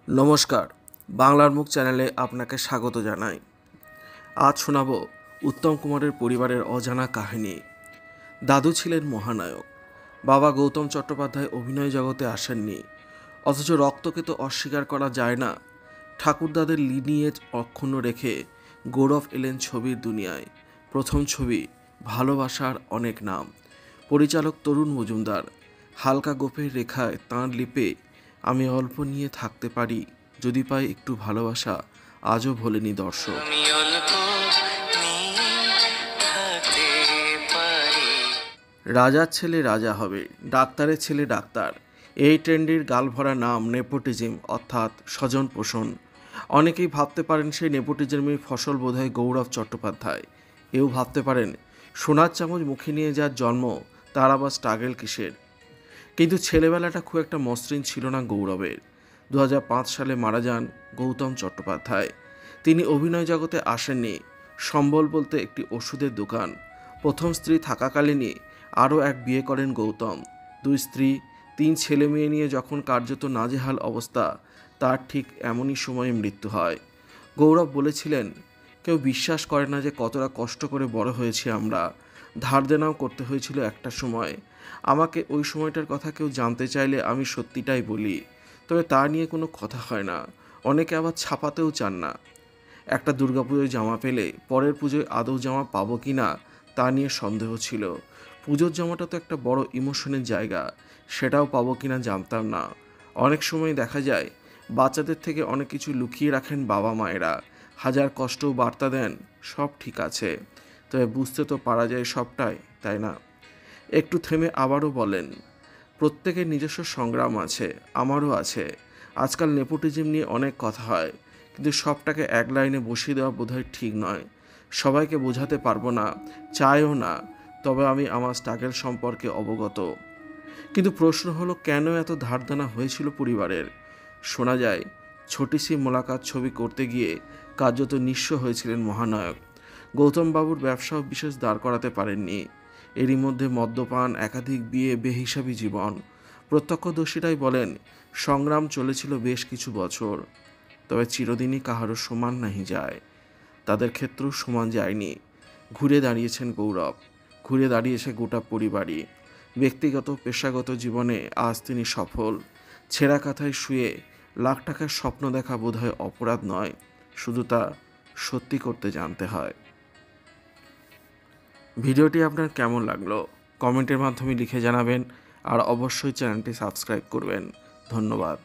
নমস্কার, বাংলার মুখ চ্যানেলে আপনাকে স্বাগত জানাই। আজ শোনাব উত্তম কুমারের পরিবারের অজানা কাহিনী। দাদু ছিলেন মহানায়ক। বাবা গৌতম চট্টোপাধ্যায় অভিনয় জগতে আসেননি, অথচ রক্তকে তো অস্বীকার করা যায় না। ঠাকুরদাদের লিনিয়েজ অক্ষুণ্ণ রেখে গৌরব এলেন ছবির দুনিয়ায়। প্রথম ছবি ভালোবাসার অনেক নাম। পরিচালক তরুণ মজুমদার। হালকা গোপের রেখায় তাঁর লিপে আমি অল্প নিয়ে থাকতে পারি, যদি পাই একটু ভালোবাসা, আজও ভোলেনি দর্শক। রাজার ছেলে রাজা হবে, ডাক্তারের ছেলে ডাক্তার, এই ট্রেন্ডের গালভরা নাম নেপোটিজম, অর্থাৎ স্বজন পোষণ। অনেকেই ভাবতে পারেন সেই নেপোটিজমের ফসল বোধহয় গৌরব চট্টোপাধ্যায়। এও ভাবতে পারেন সোনার চামচ মুখে নিয়ে যার জন্ম, তার আবার স্ট্রাগল কিসের। কিন্তু ছেলেবেলাটা খুব একটা মসৃণ ছিল না গৌরবের। 2005 সালে মারা যান গৌতম চট্টোপাধ্যায়। তিনি অভিনয় জগতে আসেননি। সম্বল বলতে একটি ওষুধের দোকান। প্রথম স্ত্রী থাকাকালীনই আরও এক বিয়ে করেন গৌতম। 2 স্ত্রী 3 ছেলে মেয়ে নিয়ে যখন কার্যত নাজেহাল অবস্থা, তার ঠিক এমনই সময়ে মৃত্যু হয়। গৌরব বলেছিলেন, কেউ বিশ্বাস করে না যে কতটা কষ্ট করে বড় হয়েছি আমরা। ধার দেনাও করতে হয়েছিল একটা সময়। আমাকে ওই সময়টার কথা কেউ জানতে চাইলে আমি সত্যিটাই বলি, তবে তা নিয়ে কোনো কথা হয় না। অনেকে আবার ছাপাতেও চান না। একটা দুর্গাপুজোয় জামা পেলে পরের পুজোয় আদৌ জামা পাবো কি না তা নিয়ে সন্দেহ ছিল। পুজোর জামাটা তো একটা বড় ইমোশনের জায়গা, সেটাও পাবো কি না জানতাম না। অনেক সময় দেখা যায় বাচ্চাদের থেকে অনেক কিছু লুকিয়ে রাখেন বাবা মায়েরা। হাজার কষ্টও বার্তা দেন সব ঠিক আছে, তবে বুঝতে তো পারা যায় সবটাই, তাই না? একটু থেমে আবারও বলেন, প্রত্যেকের নিজস্ব সংগ্রাম আছে, আমারও আছে। আজকাল নেপোটিজম নিয়ে অনেক কথা হয়, কিন্তু সবটাকে এক লাইনে বসিয়ে দেওয়া বোধহয় ঠিক নয়। সবাইকে বোঝাতে পারবো না, চাইও না, তবে আমি আমার স্ট্রাগল সম্পর্কে অবগত। কিন্তু প্রশ্ন হলো, কেন এত ধারদানা হয়েছিল পরিবারের? শোনা যায় ছোটি সি মোলাকাত ছবি করতে গিয়ে কার্যত নিঃস্ব হয়েছিলেন মহানায়ক। গৌতম বাবুর ব্যবসাও বিশেষ দাঁড় করাতে পারেননি। এরই মধ্যে মদ্যপান, একাধিক বিয়ে, বেহিসাবি জীবন। প্রত্যক্ষদর্শীরাই বলেন সংগ্রাম চলেছিল বেশ কিছু বছর, তবে চিরদিনই কাহারও সমান নাহি যায়। তাদের ক্ষেত্রেও সমান যায়নি। ঘুরে দাঁড়িয়েছেন গৌরব, ঘুরে দাঁড়িয়েছে গোটা পরিবারই। ব্যক্তিগত পেশাগত জীবনে আজ তিনি সফল। ছেঁড়া কাঁথায় শুয়ে লাখ টাকার স্বপ্ন দেখা বোধহয় অপরাধ নয়, শুধু তা সত্যি করতে জানতে হয়। ভিডিওটি আপনার কেমন লাগলো কমেন্টের মাধ্যমে লিখে জানাবেন, আর অবশ্যই চ্যানেলটি সাবস্ক্রাইব করবেন। ধন্যবাদ।